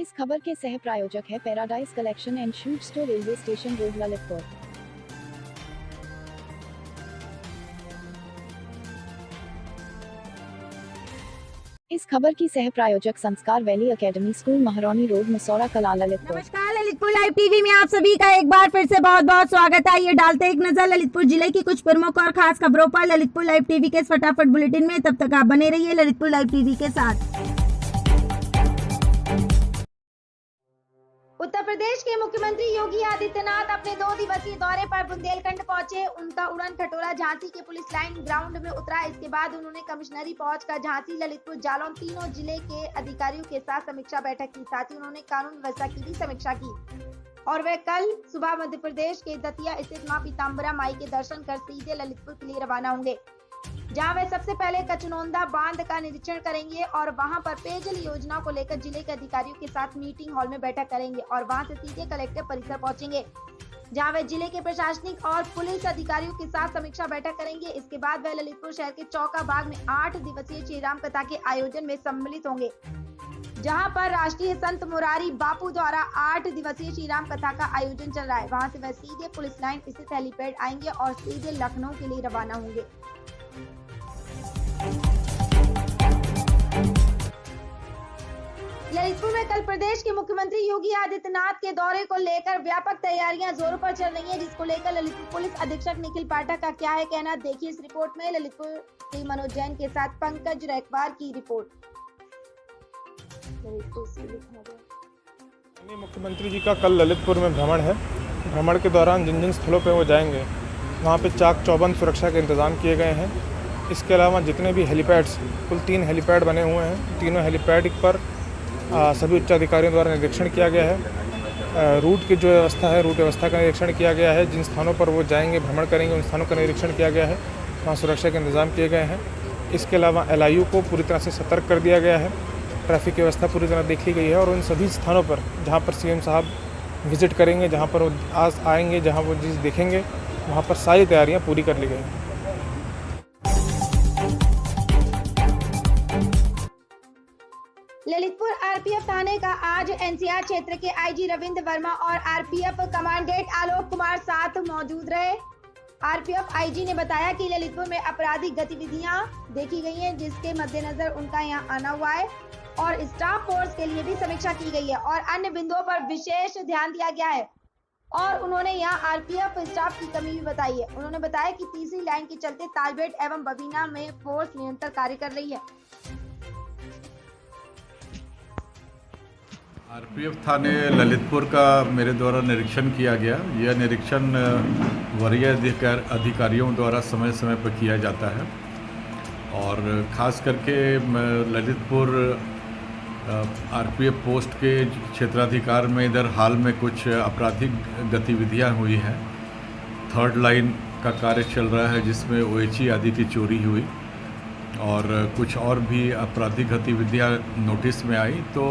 इस खबर के सह प्रायोजक है paradise collection and shoot store, railway station road, Lalitpur. इस खबर की सह प्रायोजक संस्कार वैली एकेडमी स्कूल, महारानी रोड, मसौरा कला, ललितपुर। नमस्कार, ललितपुर लाइव टीवी में आप सभी का एक बार फिर से बहुत बहुत स्वागत है। ये डालते एक नजर ललितपुर जिले की कुछ प्रमुख और खास खबरों पर ललितपुर लाइव टीवी के इस फटाफट बुलेटिन में। तब तक आप बने रहिए ललितपुर लाइव टीवी के साथ। उत्तर प्रदेश के मुख्यमंत्री योगी आदित्यनाथ अपने 2 दिवसीय दौरे पर बुंदेलखंड पहुंचे। उनका उड़न खटोला झांसी के पुलिस लाइन ग्राउंड में उतरा। इसके बाद उन्होंने कमिश्नरी पहुंचकर झांसी, ललितपुर, जालौन तीनों जिले के अधिकारियों के साथ समीक्षा बैठक की। साथ ही उन्होंने कानून व्यवस्था की भी समीक्षा की और वे कल सुबह मध्य प्रदेश के दतिया स्थित मां पीताम्बरा माई के दर्शन कर सीधे ललितपुर के लिए रवाना होंगे, जहां वे सबसे पहले कचनौंदा बांध का निरीक्षण करेंगे और वहां पर पेयजल योजना को लेकर जिले के अधिकारियों के साथ मीटिंग हॉल में बैठक करेंगे और वहां से सीधे कलेक्टर परिसर पहुंचेंगे, जहां वे जिले के प्रशासनिक और पुलिस अधिकारियों के साथ समीक्षा बैठक करेंगे। इसके बाद वे ललितपुर शहर के चौका बाग में 8 दिवसीय श्री राम कथा के आयोजन में सम्मिलित होंगे, जहां पर राष्ट्रीय संत मुरारी बापू द्वारा 8 दिवसीय श्री राम कथा का आयोजन चल रहा है। वहां से वह सीधे पुलिस लाइन स्थित हेलीपैड आएंगे और सीधे लखनऊ के लिए रवाना होंगे। ललितपुर में कल प्रदेश के मुख्यमंत्री योगी आदित्यनाथ के दौरे को लेकर व्यापक तैयारियां जोरों पर चल रही हैं, जिसको लेकर ललितपुर पुलिस अधीक्षक निखिल पाठक का क्या है कहना, देखिए इस रिपोर्ट में। ललितपुर से मनोज जैन के साथ पंकज रैकवार की रिपोर्ट। मुख्यमंत्री जी का कल ललितपुर में भ्रमण है। भ्रमण के दौरान जिन जिन स्थलों पर वो जाएंगे वहाँ पे चाक चौबंद सुरक्षा के इंतजाम किए गए हैं। इसके अलावा जितने भी हेलीपैड्स, कुल 3 हेलीपैड बने हुए हैं, तीनों हेलीपैड पर सभी उच्चाधिकारियों द्वारा निरीक्षण किया गया है। रूट की जो व्यवस्था है, रूट व्यवस्था का निरीक्षण किया गया है। जिन स्थानों पर वो जाएंगे, भ्रमण करेंगे, उन स्थानों का निरीक्षण किया गया है, वहाँ सुरक्षा के इंतजाम किए गए हैं। इसके अलावा LIU को पूरी तरह से सतर्क कर दिया गया है। ट्रैफिक व्यवस्था पूरी तरह देख ली गई है और उन सभी स्थानों पर जहाँ पर CM साहब विजिट करेंगे, जहाँ पर वो आज आएंगे, जहाँ वो चीज़ देखेंगे, वहाँ पर सारी तैयारियाँ पूरी कर ली गई हैं। ललितपुर RPF थाने का आज NCR क्षेत्र के IG रविंद्र वर्मा और RPF कमांडेंट आलोक कुमार साथ मौजूद रहे। RPF IG ने बताया कि ललितपुर में आपराधिक गतिविधियां देखी गई हैं, जिसके मद्देनजर उनका यहां आना हुआ है और स्टाफ फोर्स के लिए भी समीक्षा की गई है और अन्य बिंदुओं पर विशेष ध्यान दिया गया है और उन्होंने यहां RPF स्टाफ की कमी भी बताई है। उन्होंने बताया कि तीसरी लाइन के चलते तालबेट एवं बबीना में फोर्स निरंतर कार्य कर रही है। RPF थाने ललितपुर का मेरे द्वारा निरीक्षण किया गया। यह निरीक्षण वरीय अधिकारियों द्वारा समय समय पर किया जाता है और ख़ास करके ललितपुर RPF पोस्ट के क्षेत्राधिकार में इधर हाल में कुछ आपराधिक गतिविधियां हुई हैं। 3rd लाइन का कार्य चल रहा है, जिसमें OHE आदि की चोरी हुई और कुछ और भी आपराधिक गतिविधियां नोटिस में आई, तो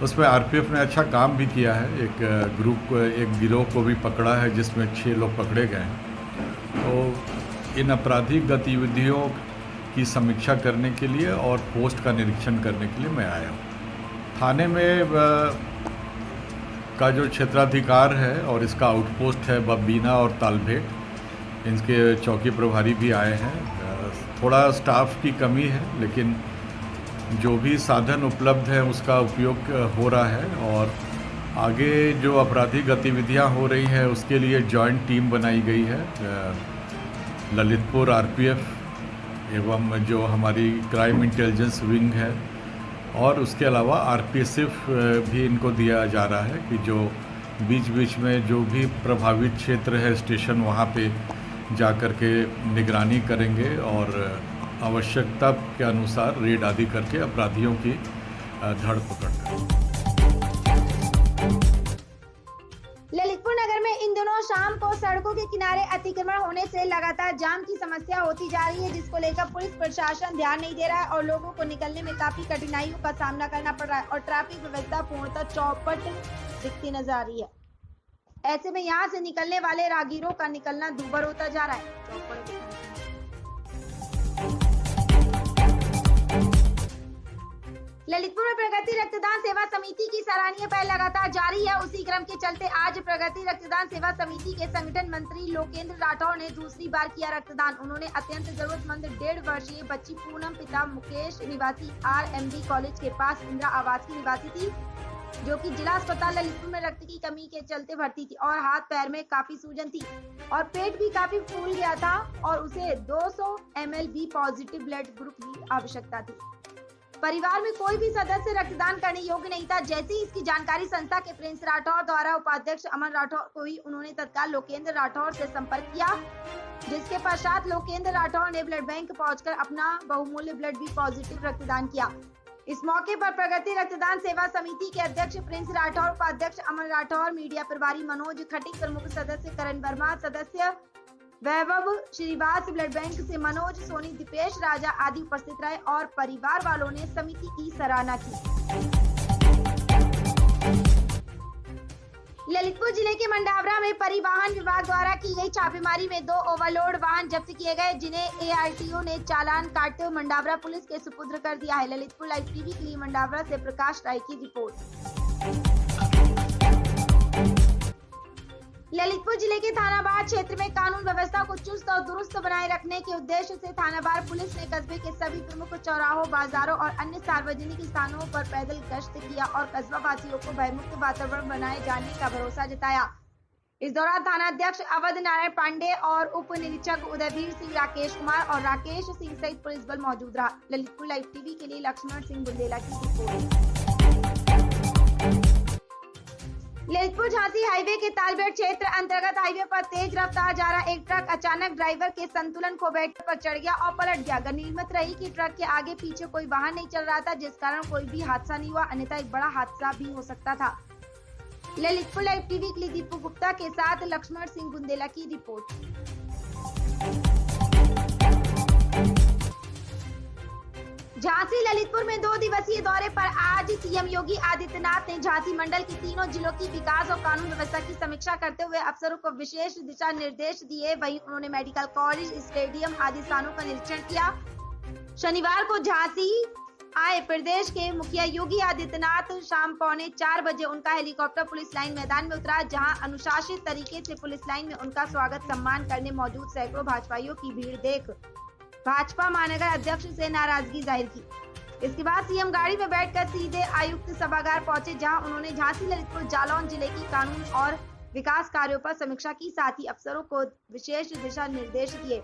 उसमें RPF ने अच्छा काम भी किया है। एक गिरोह को भी पकड़ा है, जिसमें 6 लोग पकड़े गए हैं। तो इन आपराधिक गतिविधियों की समीक्षा करने के लिए और पोस्ट का निरीक्षण करने के लिए मैं आया हूँ। थाने में का जो क्षेत्राधिकार है और इसका आउटपोस्ट है बबीना और तालबेट, इनके चौकी प्रभारी भी आए हैं। थोड़ा स्टाफ की कमी है, लेकिन जो भी साधन उपलब्ध है उसका उपयोग हो रहा है और आगे जो आपराधिक गतिविधियां हो रही हैं उसके लिए जॉइंट टीम बनाई गई है। ललितपुर RPF एवं जो हमारी क्राइम इंटेलिजेंस विंग है और उसके अलावा RPSF भी इनको दिया जा रहा है कि जो बीच बीच में जो भी प्रभावित क्षेत्र है स्टेशन, वहाँ पे जा कर के निगरानी करेंगे और आवश्यकता के अनुसार रेड आदि करके अपराधियों की धर पकड़ करें। ललितपुर नगर में इन दिनों शाम को सड़कों के किनारे अतिक्रमण होने से लगातार जाम की समस्या होती जा रही है, जिसको लेकर पुलिस प्रशासन ध्यान नहीं दे रहा है और लोगों को निकलने में काफी कठिनाइयों का सामना करना पड़ रहा है और ट्रैफिक व्यवस्था पूर्णतः चौपट दिखती नजर आ रही है। ऐसे में यहाँ से निकलने वाले राहगीरों का निकलना दूभर होता जा रहा है। ललितपुर में प्रगति रक्तदान सेवा समिति की सराहनीय पहल लगातार जारी है। उसी क्रम के चलते आज प्रगति रक्तदान सेवा समिति के संगठन मंत्री लोकेंद्र राठौर ने दूसरी बार किया रक्तदान। उन्होंने अत्यंत जरूरतमंद 1.5 वर्षीय बच्ची पूनम पिता मुकेश निवासी RMB कॉलेज के पास इंदिरा आवास की निवासी थी, जो कि जिला अस्पताल ललितपुर में रक्त की कमी के चलते भर्ती थी और हाथ पैर में काफी सूजन थी और पेट भी काफी फूल गया था और उसे 200 ml B positive blood group की आवश्यकता थी। परिवार में कोई भी सदस्य रक्तदान करने योग्य नहीं था। जैसी इसकी जानकारी संस्था के प्रिंस राठौर द्वारा उपाध्यक्ष अमन राठौर को ही उन्होंने तत्काल लोकेंद्र राठौर से संपर्क किया, जिसके पश्चात लोकेंद्र राठौर ने ब्लड बैंक पहुंचकर अपना बहुमूल्य ब्लड बी पॉजिटिव रक्तदान किया। इस मौके पर प्रगति रक्तदान सेवा समिति के अध्यक्ष प्रिंस राठौर, उपाध्यक्ष अमन राठौर, मीडिया प्रभारी मनोज खटिक, प्रमुख सदस्य करण वर्मा, सदस्य वैभव श्रीवास, ब्लड बैंक से मनोज सोनी, दीपेश राजा आदि उपस्थित रहे और परिवार वालों ने समिति की सराहना की। ललितपुर जिले के मंडावरा में परिवहन विभाग द्वारा की गई छापेमारी में 2 ओवरलोड वाहन जब्त किए गए, जिन्हें ARTO ने चालान काटते हुए मंडावरा पुलिस के सुपुर्द कर दिया है। ललितपुर लाइव टीवी के लिए मंडावरा से प्रकाश राय की रिपोर्ट। ललितपुर जिले के थानाबाद क्षेत्र में कानून व्यवस्था को चुस्त और दुरुस्त बनाए रखने के उद्देश्य से थानाबाद पुलिस ने कस्बे के सभी प्रमुख चौराहों, बाजारों और अन्य सार्वजनिक स्थानों पर पैदल गश्त किया और कस्बा वासियों को भयमुक्त वातावरण बनाए जाने का भरोसा जताया। इस दौरान थानाध्यक्ष अवध नारायण पांडे और उप निरीक्षक उदयवीर सिंह, राकेश कुमार और राकेश सिंह सहित पुलिस बल मौजूद रहा। ललितपुर लाइव टीवी के लिए लक्ष्मण सिंह बुंदेला की रिपोर्ट। ललितपुर झांसी हाईवे के तालबेट क्षेत्र अंतर्गत हाईवे पर तेज रफ्तार जा रहा एक ट्रक अचानक ड्राइवर के संतुलन खो बैठने पर चढ़ गया और पलट गया। गनीमत रही कि ट्रक के आगे पीछे कोई वाहन नहीं चल रहा था, जिस कारण कोई भी हादसा नहीं हुआ, अन्यथा एक बड़ा हादसा भी हो सकता था। ललितपुर लाइव टीवी के लिए दीपू गुप्ता के साथ लक्ष्मण सिंह बुंदेला की रिपोर्ट। झांसी ललितपुर में 2 दिवसीय दौरे पर आज सीएम योगी आदित्यनाथ ने झांसी मंडल के तीनों जिलों की विकास और कानून व्यवस्था की समीक्षा करते हुए अफसरों को विशेष दिशा निर्देश दिए। वहीं उन्होंने मेडिकल कॉलेज, स्टेडियम आदि स्थानों का निरीक्षण किया। शनिवार को झांसी आए प्रदेश के मुखिया योगी आदित्यनाथ शाम 3:45 बजे उनका हेलीकॉप्टर पुलिस लाइन मैदान में उतरा, जहां अनुशासित तरीके से पुलिस लाइन में उनका स्वागत सम्मान करने मौजूद सैकड़ों भाजपाइयों की भीड़ देख भाजपा महानगर अध्यक्ष से नाराजगी जाहिर की। इसके बाद सीएम गाड़ी में बैठकर सीधे आयुक्त सभागार पहुंचे, जहां उन्होंने झांसी, ललितपुर, जालौन जिले की कानून और विकास कार्यों पर समीक्षा की, साथ ही अफसरों को विशेष दिशा निर्देश दिए।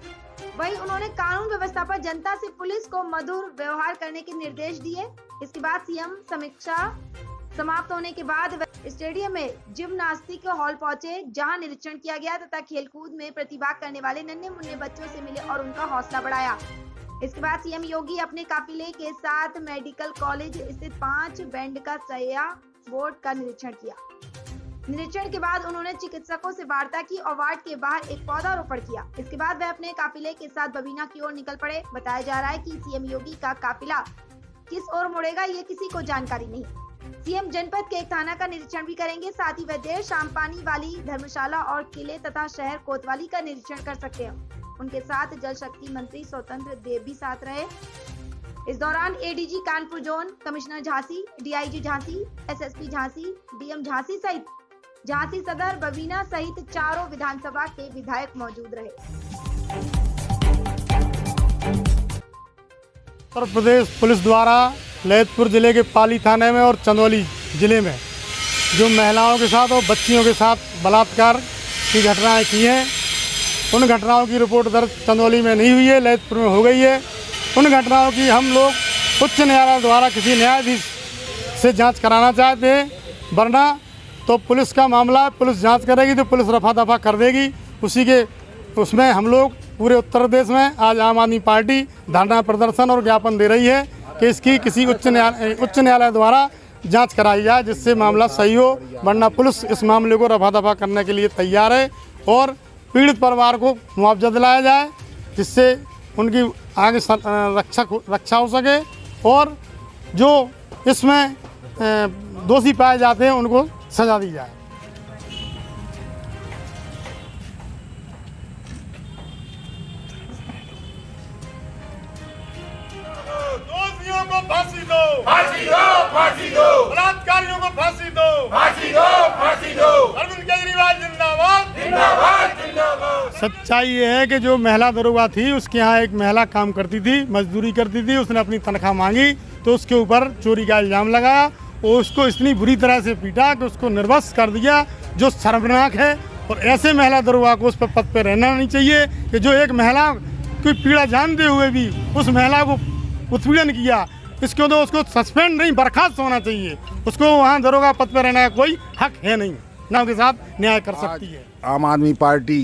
वहीं उन्होंने कानून व्यवस्था पर जनता से पुलिस को मधुर व्यवहार करने के निर्देश दिए। इसके बाद सीएम समीक्षा समाप्त होने के बाद स्टेडियम में जिम्नास्टिक हॉल पहुंचे, जहां निरीक्षण किया गया तथा खेलकूद में प्रतिभाग करने वाले नन्हे मुन्ने बच्चों से मिले और उनका हौसला बढ़ाया। इसके बाद सीएम योगी अपने काफिले के साथ मेडिकल कॉलेज स्थित 5 बेड का सया वार्ड का निरीक्षण किया। निरीक्षण के बाद उन्होंने चिकित्सकों से वार्ता की और वार्ड के बाहर एक पौधारोपण किया। इसके बाद वह अपने काफिले के साथ बबीना की ओर निकल पड़े। बताया जा रहा है कि सीएम योगी का काफिला किस ओर मुड़ेगा, ये किसी को जानकारी नहीं। सीएम जनपद के एक थाना का निरीक्षण भी करेंगे, साथ ही वह देर शाम पानी वाली धर्मशाला और किले तथा शहर कोतवाली का निरीक्षण कर सकते हैं। उनके साथ जल शक्ति मंत्री स्वतंत्र देव भी साथ रहे। इस दौरान ADG Kanpur zone, commissioner Jhansi, DIG Jhansi, SSP Jhansi, DM Jhansi सहित झांसी सदर, बबीना सहित चारों विधानसभा के विधायक मौजूद रहे। उत्तर प्रदेश पुलिस द्वारा ललितपुर जिले के पाली थाने में और चंदौली जिले में जो महिलाओं के साथ और बच्चियों के साथ बलात्कार की घटनाएं की हैं, उन घटनाओं की रिपोर्ट दर्ज चंदौली में नहीं हुई है, ललितपुर में हो गई है। उन घटनाओं की हम लोग उच्च न्यायालय द्वारा किसी न्यायाधीश से जांच कराना चाहते हैं, वरना तो पुलिस का मामला है, पुलिस जांच करेगी तो पुलिस रफा दफा कर देगी। उसी के उसमें हम लोग पूरे उत्तर प्रदेश में आज आम आदमी पार्टी धरना प्रदर्शन और ज्ञापन दे रही है कि इसकी किसी उच्च न्यायालय द्वारा जांच कराई जाए, जिससे मामला सही हो, वरना पुलिस इस मामले को रफा दफा करने के लिए तैयार है और पीड़ित परिवार को मुआवजा दिलाया जाए, जिससे उनकी आगे रक्षा हो सके और जो इसमें दोषी पाए जाते हैं उनको सजा दी जाए। दोषियों को फांसी दो, फांसी दो। सच्चाई ये है कि जो महिला दरोगा थी उसके यहाँ एक महिला काम करती थी, मजदूरी करती थी, उसने अपनी तनख्वाह मांगी तो उसके ऊपर चोरी का इल्ज़ाम लगाया और उसको इतनी बुरी तरह से पीटा कि उसको निर्वस्त्र कर दिया, जो शर्मनाक है। और ऐसे महिला दरोगा को उस पर पद पर रहना नहीं चाहिए कि जो एक महिला की पीड़ा जानते हुए भी उस महिला को उत्पीड़न किया, इसको तो उसको सस्पेंड नहीं बर्खास्त होना चाहिए। उसको वहाँ दरोगा पद पर रहने का कोई हक है नहीं, ना उसके साथ न्याय कर सकती है। आम आदमी पार्टी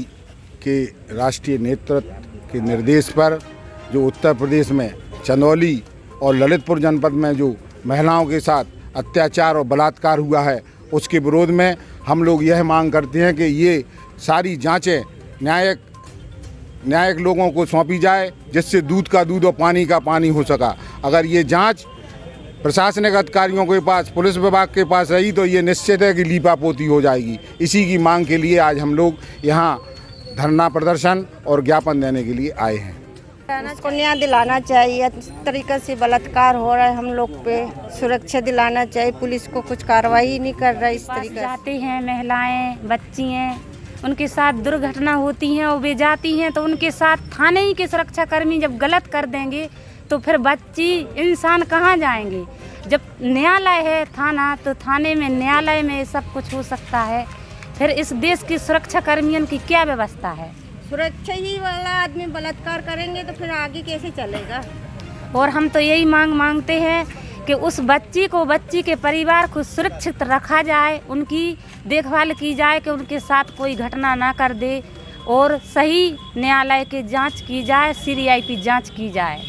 के राष्ट्रीय नेतृत्व के निर्देश पर जो उत्तर प्रदेश में चंदौली और ललितपुर जनपद में जो महिलाओं के साथ अत्याचार और बलात्कार हुआ है, उसके विरोध में हम लोग यह मांग करते हैं कि ये सारी जांचें न्यायिक लोगों को सौंपी जाए, जिससे दूध का दूध और पानी का पानी हो सका। अगर ये जांच प्रशासनिक अधिकारियों के पास, पुलिस विभाग के पास रही तो ये निश्चित है कि लीपापोती हो जाएगी। इसी की मांग के लिए आज हम लोग यहाँ धरना प्रदर्शन और ज्ञापन देने के लिए आए हैं। उसको न्याय दिलाना चाहिए। इस तरीके से बलात्कार हो रहा है, हम लोग पे सुरक्षा दिलाना चाहिए। पुलिस को कुछ कार्रवाई नहीं कर रहा है इस तरीके से। जाती हैं महिलाएं, बच्ची हैं, उनके साथ दुर्घटना होती हैं और वे जाती हैं तो उनके साथ थाने ही के सुरक्षाकर्मी जब गलत कर देंगे तो फिर बच्ची इंसान कहाँ जाएंगे। जब न्यायालय है थाना, तो थाने में न्यायालय में सब कुछ हो सकता है। फिर इस देश की सुरक्षाकर्मियों की क्या व्यवस्था है? सुरक्षा ही वाला आदमी बलात्कार करेंगे तो फिर आगे कैसे चलेगा। और हम तो यही मांगते हैं कि उस बच्ची को, बच्ची के परिवार को सुरक्षित रखा जाए, उनकी देखभाल की जाए कि उनके साथ कोई घटना ना कर दे और सही न्यायालय की जांच की जाए, CID जांच की जाए।